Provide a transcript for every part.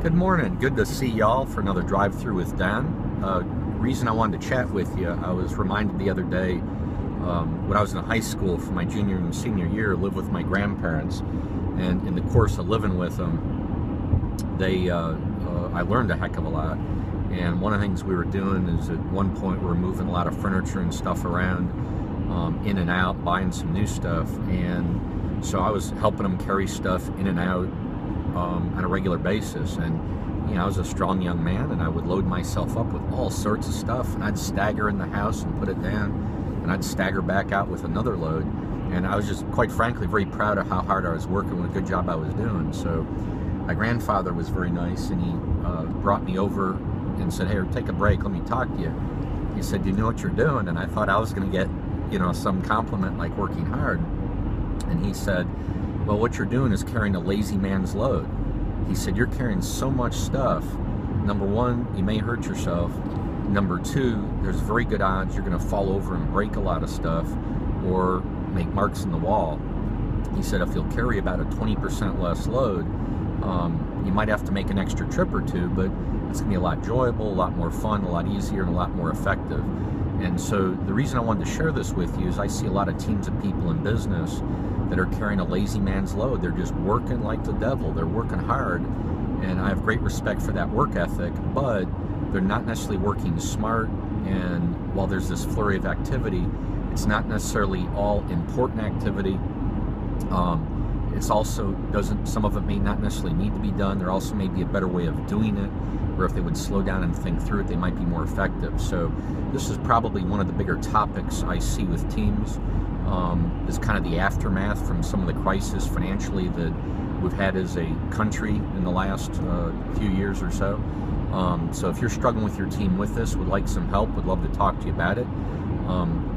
Good morning. Good to see y'all for another drive-through with Dan. Reason I wanted to chat with you, I was reminded the other day when I was in high school for my junior and senior year, I lived with my grandparents, and in the course of living with them, I learned a heck of a lot. And one of the things we were doing is at one point we were moving a lot of furniture and stuff around, in and out, buying some new stuff, and so I was helping them carry stuff in and out on a regular basis. And I was a strong young man, and I would load myself up with all sorts of stuff, and I'd stagger in the house and put it down, and I'd stagger back out with another load. And I was just, quite frankly, very proud of how hard I was working, what a good job I was doing. So my grandfather was very nice, and he brought me over and said, "Hey, take a break, let me talk to you." He said, "Do you know what you're doing?" And I thought I was going to get some compliment like working hard. And he said, "Well, what you're doing is carrying a lazy man's load." He said, "You're carrying so much stuff. Number one, you may hurt yourself. Number two, there's very good odds you're going to fall over and break a lot of stuff or make marks in the wall." He said, "If you'll carry about a 20% less load, you might have to make an extra trip or two, but it's going to be a lot enjoyable, a lot more fun, a lot easier, and a lot more effective." And so the reason I wanted to share this with you is I see a lot of teams of people in business that are carrying a lazy man's load. They're just working like the devil. They're working hard, and I have great respect for that work ethic, but they're not necessarily working smart. And while there's this flurry of activity, it's not necessarily all important activity. It's also some of it may not necessarily need to be done. There also may be a better way of doing it, where if they would slow down and think through it, they might be more effective. So this is probably one of the bigger topics I see with teams, is kind of the aftermath from some of the crisis financially that we've had as a country in the last few years or so. So if you're struggling with your team with this, would like some help, would love to talk to you about it,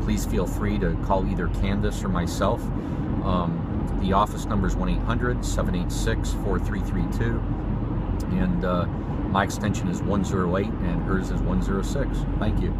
please feel free to call either Candace or myself. The office number is 1-800-786-4332, and my extension is 108, and hers is 106. Thank you.